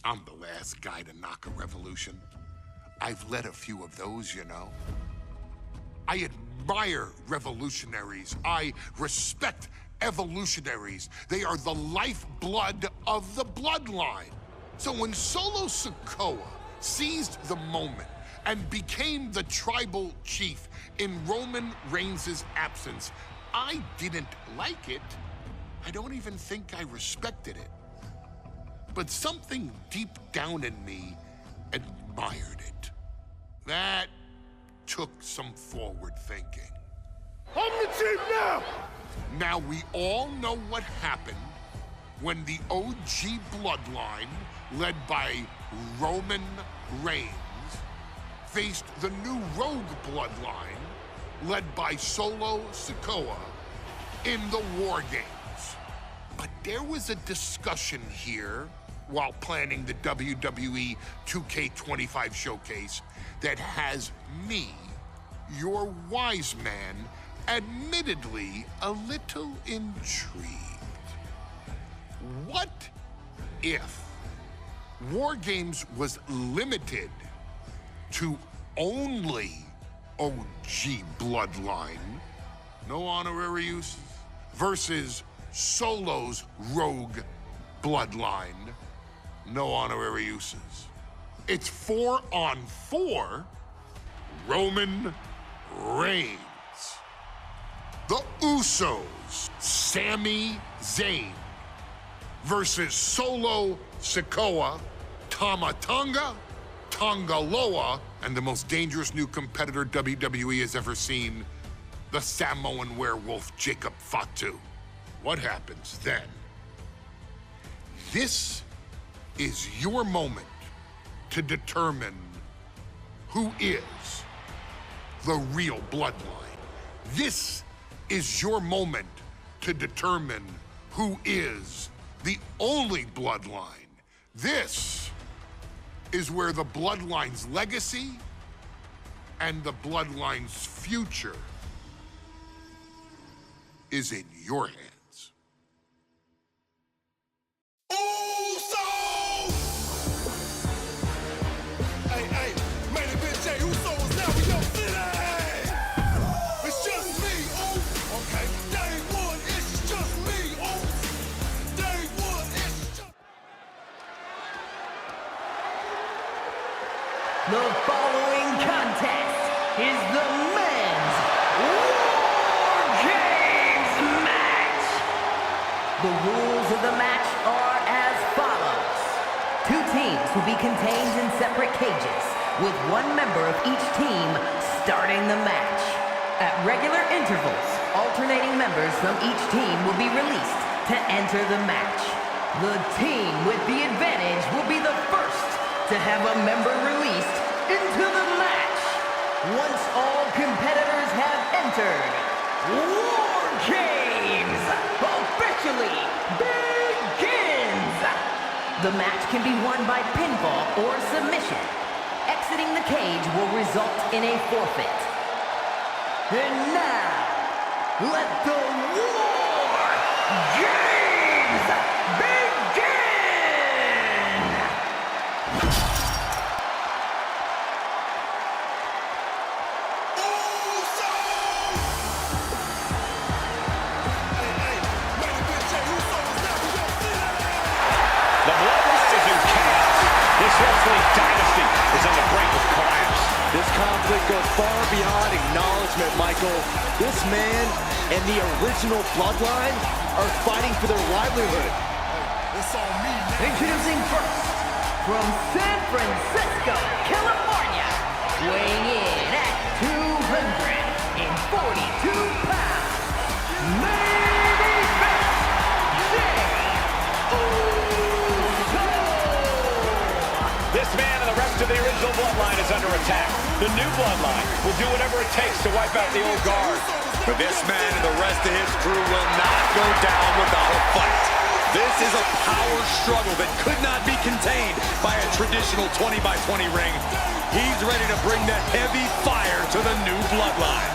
I'm the last guy to knock a revolution. I've led a few of those, you know. I admire revolutionaries. I respect evolutionaries. They are the lifeblood of the bloodline. So when Solo Sikoa seized the moment and became the tribal chief in Roman Reigns' absence, I didn't like it. I don't even think I respected it. But something deep down in me admired it. That took some forward thinking. I'm the chief now! Now we all know what happened when the OG bloodline, led by Roman Reigns, faced the new rogue bloodline, led by Solo Sikoa, in the WarGames. But there was a discussion here while planning the WWE 2K25 showcase that has me, your wise man, admittedly a little intrigued. What if WarGames was limited to only OG bloodline, no honorary uses, versus Solo's rogue bloodline, no honorary uses? It's 4-on-4 Roman Reigns. The Usos, Sami Zayn, versus Solo Sikoa, Tama Tonga, Tonga Loa, and the most dangerous new competitor WWE has ever seen, the Samoan werewolf Jacob Fatu. What happens then? This is your moment to determine who is the real bloodline. This is your moment to determine who is the only bloodline. This is where the bloodline's legacy and the bloodline's future is in your hands. The following contest is the men's WarGames match. The rules of the match are as follows. Two teams will be contained in separate cages, with one member of each team starting the match. At regular intervals, alternating members from each team will be released to enter the match. The team with the advantage will be the first to have a member released into the match. Once all competitors have entered, WarGames officially begins. The match can be won by pinfall or submission. Exiting the cage will result in a forfeit. And now, let the WarGames begin! This conflict goes far beyond acknowledgement, Michael. This man and the original bloodline are fighting for their livelihood. It's on me now. Introducing first, from San Francisco, California, weighing in at 242 pounds, main event, This man and the rest of the original bloodline is under attack. The new bloodline will do whatever it takes to wipe out the old guard. But this man and the rest of his crew will not go down without a fight. This is a power struggle that could not be contained by a traditional 20-by-20 ring. He's ready to bring the heavy fire to the new bloodline.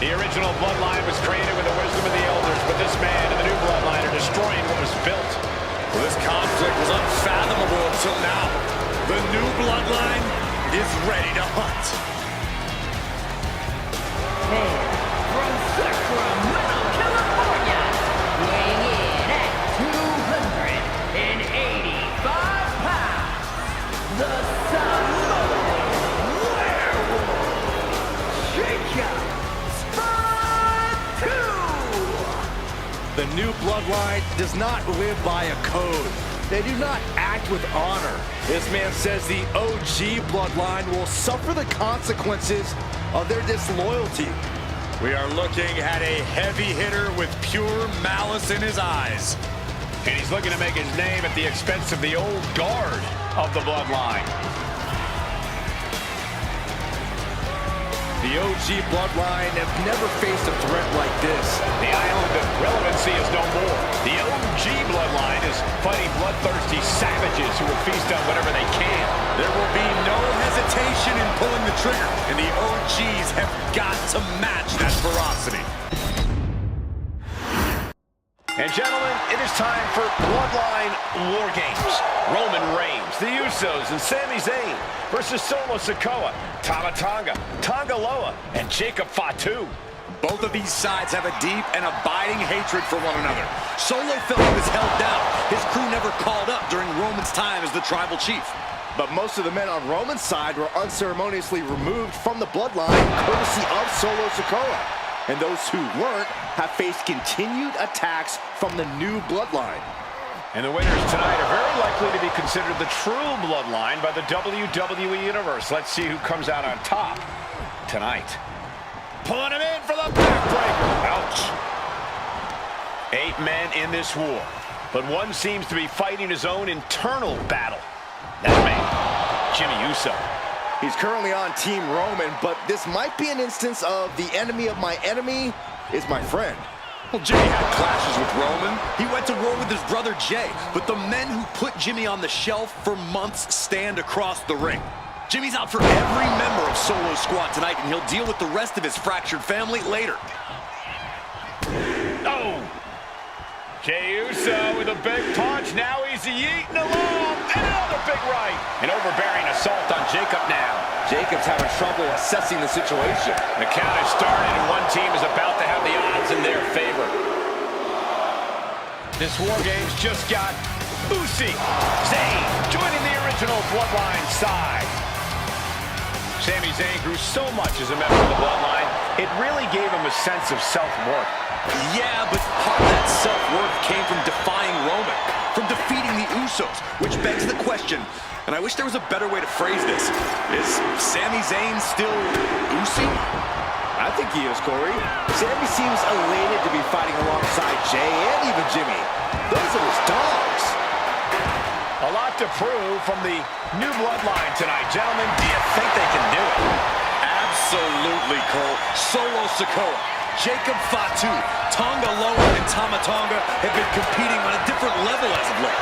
The original bloodline was created with the wisdom of the elders, but this man and the new bloodline are destroying what was built. Well, this conflict was unfathomable until now. The new bloodline is ready to hunt. And from Sacramento, California, weighing in at 285 pounds, the Samoan Werewolf, Jacob. The new bloodline does not live by a code. They do not act with honor. This man says the OG bloodline will suffer the consequences of their disloyalty. We are looking at a heavy hitter with pure malice in his eyes. And he's looking to make his name at the expense of the old guard of the bloodline. The OG bloodline have never faced a threat like this. The island of relevancy is no more. The OG bloodline is fighting bloodthirsty savages who will feast on whatever they can. There will be no hesitation in pulling the trigger, and the OGs have got to match that ferocity. And gentlemen, it is time for Bloodline War Games. Roman Reigns, the Usos, and Sami Zayn versus Solo Sikoa, Tama Tonga, Tonga Loa, and Jacob Fatu. Both of these sides have a deep and abiding hatred for one another. Solo felt he was held down. His crew never called up during Roman's time as the tribal chief. But most of the men on Roman's side were unceremoniously removed from the bloodline courtesy of Solo Sikoa. And those who weren't have faced continued attacks from the new bloodline. And the winners tonight are very likely to be considered the true bloodline by the WWE Universe. Let's see who comes out on top tonight. Pulling him in for the backbreaker. Ouch. 8 men in this war, but one seems to be fighting his own internal battle. That man, Jimmy Uso. He's currently on Team Roman, but this might be an instance of the enemy of my enemy is my friend. Well, Jimmy had clashes with Roman. He went to war with his brother Jay, but the men who put Jimmy on the shelf for months stand across the ring. Jimmy's out for every member of Solo's squad tonight, and he'll deal with the rest of his fractured family later. Oh! Jey Uso with a big punch. Now he's yeeting along. And another big right. An overbearing assault on Jacob now. Jacob's having trouble assessing the situation. The count has started, and one team is about to have the odds in their favor. This War Games just got Uzi. Zayn joining the original Bloodline side. Sami Zayn grew so much as a member of the Bloodline, it really gave him a sense of self-worth. Yeah, but part of that self-worth came from defying Roman, from defeating the Usos, which begs the question, and I wish there was a better way to phrase this. Is Sami Zayn still Uzi? I think he is, Corey. Sami seems elated to be fighting alongside Jay and even Jimmy. Those are his dogs. A lot to prove from the new bloodline tonight. Gentlemen, do you think they can do it? Absolutely, Cole. Solo Sikoa, Jacob Fatu, Tonga Loa, and Tama Tonga have been competing on a different level as of late.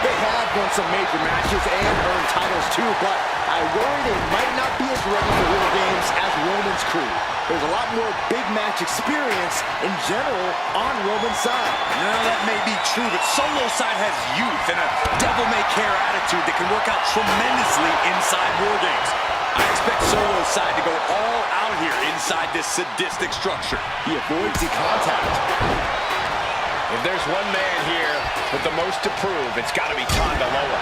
They have won some major matches and earned titles too, but I worry they might not be as ready for War Games as Roman's crew. There's a lot more big match experience in general on Roman's side. No, that may be true, but Solo's side has youth and a devil-may-care attitude that can work out tremendously inside War Games. I expect Solo's side to go all out here inside this sadistic structure. He avoids the contact. If there's one man here with the most to prove, it's got to be Tonga Loa.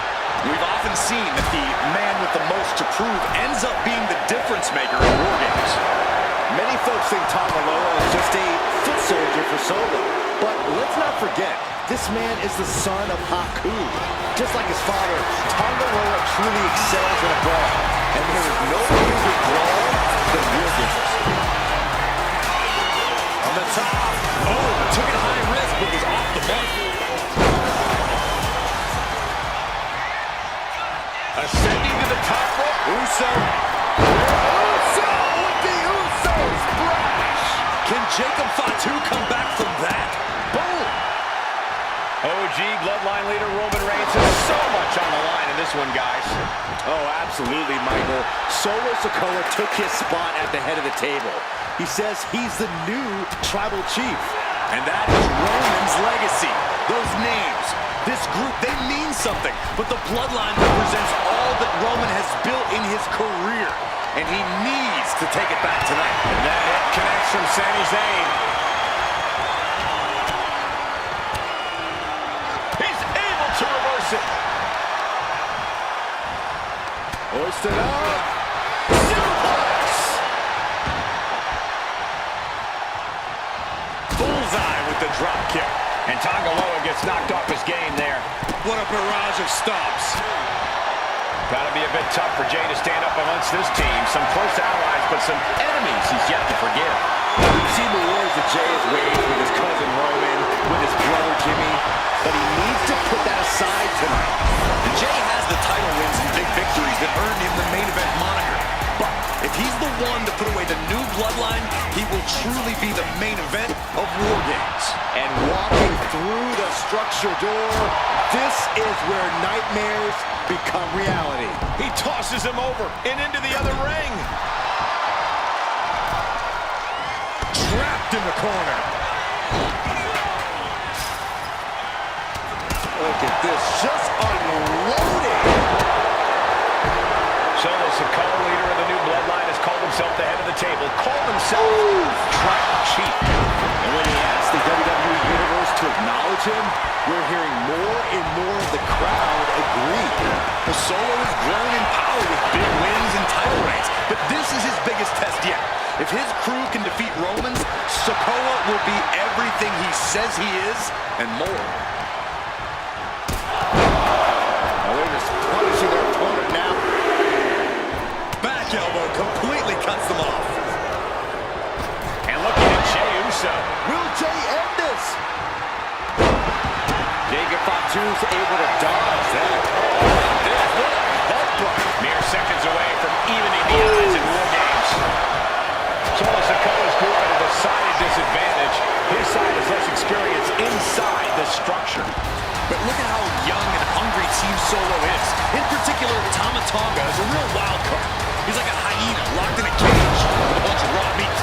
We've often seen that the man with the most to prove ends up being the difference maker in War Games. Many folks think Tonga Loa is just a foot soldier for Solo. But let's not forget, this man is the son of Haku. Just like his father, Tonga Loa truly excels in a brawl. And there is no bigger brawl than real business. On the top. Oh, took it high risk, but was off the mark. Ascending to the top rope. Uso. Uso with the Uso splash. Can Jacob Fatu come back from that? Boom. OG bloodline leader Roman Reigns has so much on the line in this one, guys. Oh, absolutely, Michael. Solo Sikoa took his spot at the head of the table. He says he's the new tribal chief. And that is Roman's legacy. Those names, this group, they mean something. But the bloodline represents all that Roman has built in his career. And he needs to take it back tonight. And that hit connects from Sami Zayn. He's able to reverse it. Hoisted up. Suplex. Bullseye with the drop kick. And Tonga Loa gets knocked off his game there. What a barrage of stops. Gotta be a bit tough for Jay to stand up amongst this team. Some close allies, but some enemies he's yet to forgive. We've seen the wars that Jay has waged with his cousin Roman, with his brother Jimmy, but he needs to put that aside tonight. And Jay has the title wins and big victories that earned him the main event moniker. But if he's the one to put away the new bloodline, he will truly be the main event of WarGames. And walking through the structure door, this is where nightmares become reality. He tosses him over and into the other ring. Trapped in the corner. Look at this, just unloading. Solo Sikoa, leader of the new bloodline, has called himself the head of the table, called himself tribal chief. And when he asked the WWE Universe to acknowledge him, we're hearing more and more of the crowd agree. The Solo has grown in power with big wins and title reigns, but this is his biggest test yet. If his crew can defeat Romans, Sikoa will be everything he says he is and more. They're just punishing their opponent now. Back elbow completely cuts them off. And looking at Jey Uso. Will Jay end this? Jacob Fatu's able to dodge that. Mere seconds away from evening the odds in WarGames. Solo Sikoa's group at a decided disadvantage. His side has less experience inside the structure. But look at how young and hungry Team Solo is. In particular, Tama Tonga is a real wild card. He's like a hyena locked in a cage with a bunch of raw meat.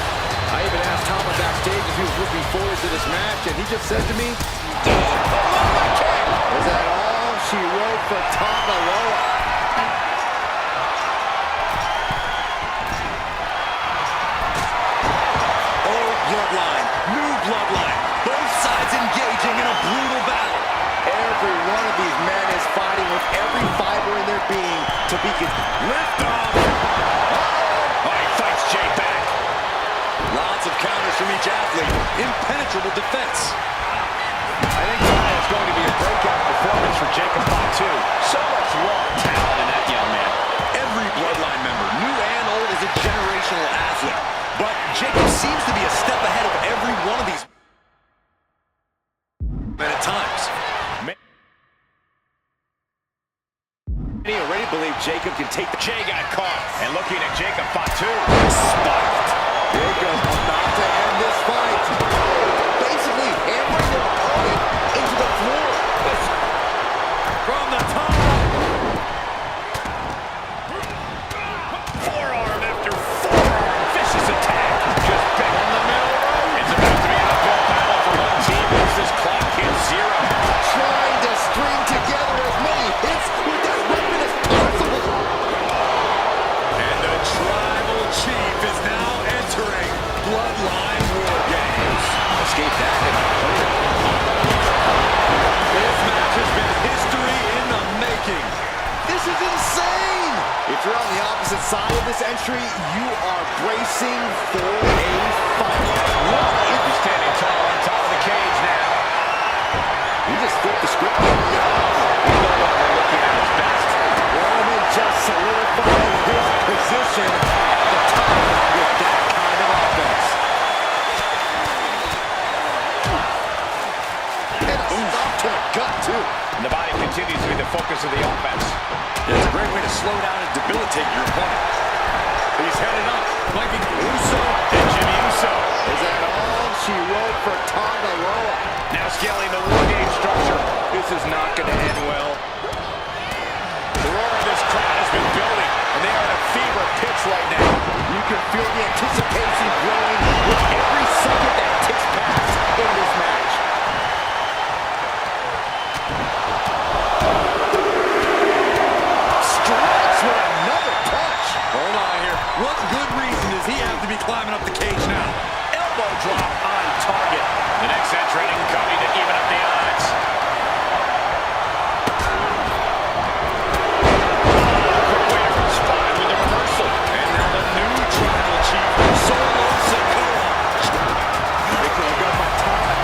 I even asked Tama backstage if he was looking forward to this match, and he just said to me, "Is that all she wrote for Tonga Loa?" Old bloodline, new bloodline, both sides engaging in a brutal battle. Every one of these men is fighting with every fiber in their being to be lift off. Oh, he fights Jay back. Lots of counters from each athlete. Impenetrable defense. I think tonight is going to be a breakout performance for Jacob Fatu. So much raw talent in that young man. Every bloodline member, new and old, is a generational athlete. But Jacob seems to be a step ahead of every one of these men at times. Many already believe Jacob can take the... Jay got caught. And looking at Jacob Fatu. Spiked. Jacob about to end this fight. Basically hammering their opponent into the floor. From the top. Forearm after forearm. Vicious attack. Just big in the middle. It's about to be an uphill battle for one team as this clock hits zero. Trying to string together as many hits with that weapon as possible. And the tribal chief is now entering Bloodline WarGames. Escape that. This match has been history in the making. This is insane. If you're on the opposite side of this entry, you are bracing for a fight. What is He's standing tall on top of the cage now. He just flipped the script. He's no longer looking at his best. Roman just solidifying his position at the top with that kind of offense. And a stop to the gut, too. And the body continues to be the focus of the offense. It's a great way to slow down and debilitate your opponent. He's headed up. Might be Uso And Jimmy Uso. Is that all she wrote for Tonga Loa? Now scaling the WarGames structure. This is not going to end well. The roar of this crowd has been building, and they are at a fever pitch right now. You can feel the anticipation growing with every second that ticks past in this match. Strikes with another punch. Hold on here. What good reason does he have to be climbing up the cage now? Elbow drop on target. The next entrant incoming to even up the odds. Quick way to respond with a reversal. And now the new tribal chief, Solo Sikoa. They could have got my Tonga.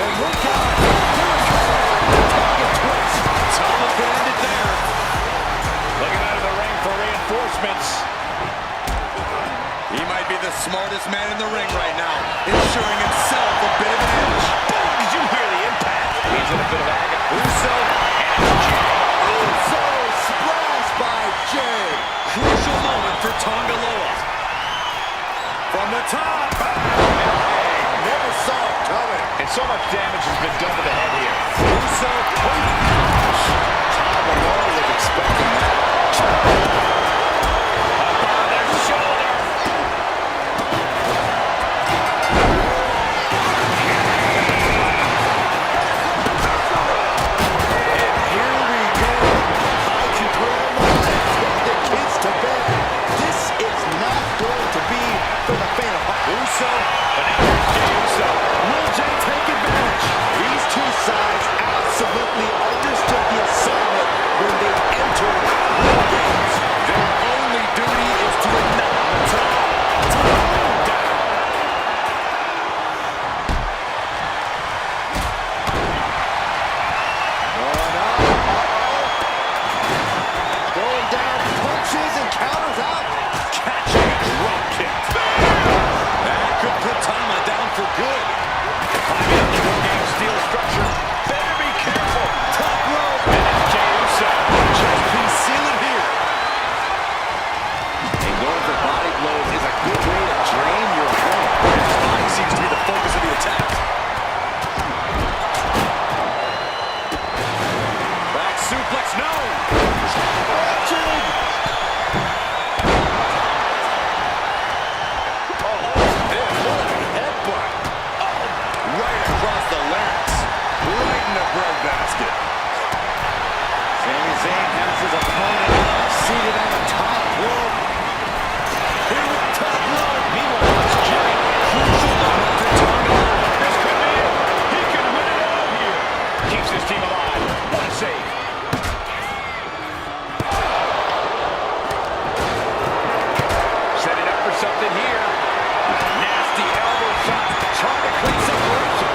And look out. Tonga twist. Tama could end it there. Looking out of the ring for reinforcements. He might be the smartest man in the ring right now, ensuring himself a bit of an edge. Boom! Did you hear the impact? He's in a bit of agony. Uso and Jay. Uso splash by Jay. Crucial moment for Tonga Loa. From the top. Never saw it coming. And so much damage has been done to the head here. Uso. Tonga Loa was expecting that. There's the shoulder. Here we go. High control line. Put the kids to bed. This is not going to be for the fan of Uso. But now here's Jey Uso. Will Jay take advantage? These two sides absolutely understood the assignment when they entered WarGames. Their only duty is to knock Tonga down. Going down, punches and counters out. Catching a drop kick. That could put Tama down for good. Climbing up the WarGames steel structure. Better be careful. Top rope. And it's Jey Uso. Just conceal it here. And going for body blows is a good way to drain your opponent. His body seems to be the focus of the attack. Back suplex, no. Headbutt. Right across the larynx. Right in the breadbasket. Sami Zayn has his opponent seated on the top rope. Here with top rope. Meanwhile, it's Jey. Crucial moment for Tonga. This could be it. He can win it all here. Keeps his team alive. What a save. Setting up for something here. Nasty elbow shot. Trying to clean separation.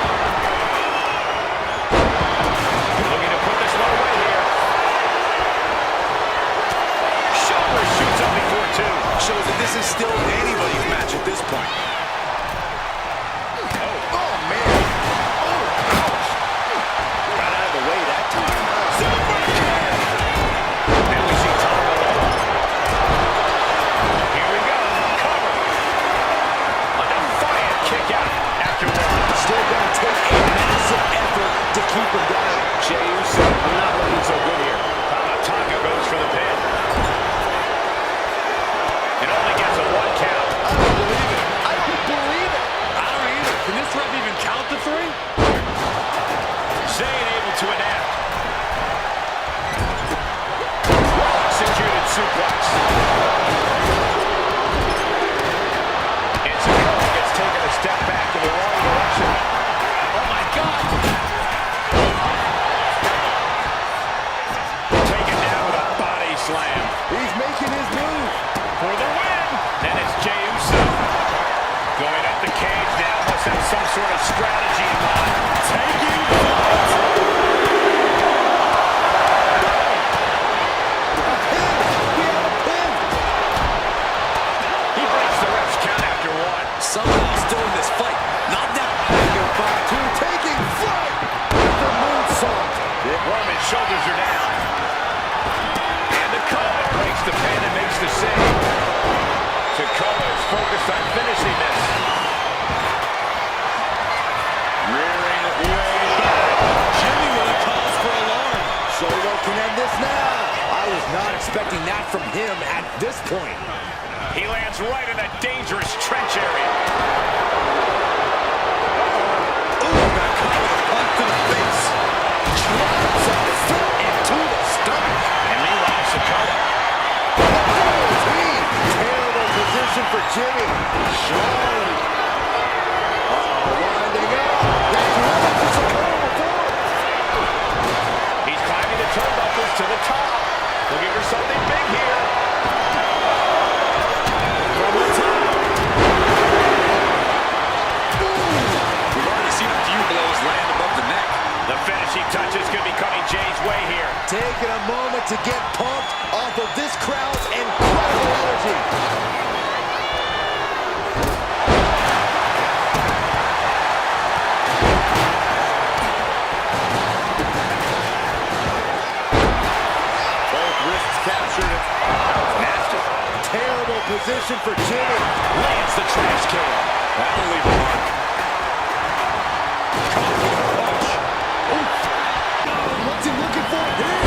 expecting that from him at this point. He lands right in that dangerous trench area. Ooh, got caught with a punch to the face. Drops a foot into the stomach. And meanwhile, Sakota. Terrible position for Jimmy. Shown. Winding up. That's right for Sakota before. He's climbing the turnbuckles to the top. Looking for something big here. From the top. We've already seen a few blows land above the neck. The finishing touches could be coming Jay's way here. Taking a moment to get pumped off of this crowd's incredible energy. Both wrists captured. Nasty. Terrible position for Jimmy. Lands the trash can. That'll leave a mark. Caught with a punch. Oof. What's he looking for here?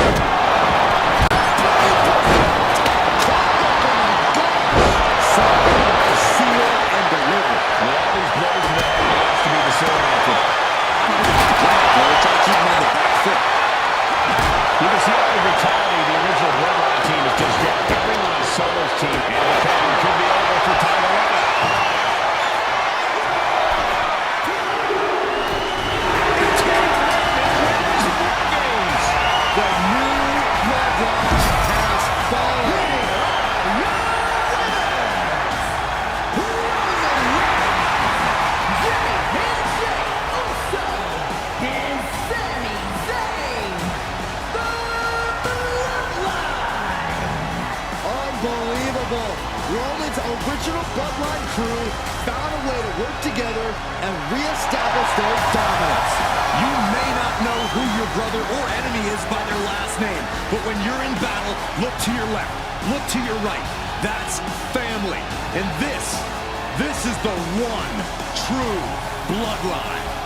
Seal and deliver. All these blows in the head has to be disoriented. They're trying to keep him on the back foot. You can see all the brutality the original Bloodline team has just got. Everyone on Solo's team, and the pattern could be over for Tyler White. The new bloodline has fallen. And Sami Zayn, the Bloodline. Unbelievable. Roman's original bloodline crew found a way to work together and reestablish their dominance. You may not know who your brother or enemy is by their last name, but when you're in battle, look to your left, look to your right. That's family. And this is the one true bloodline.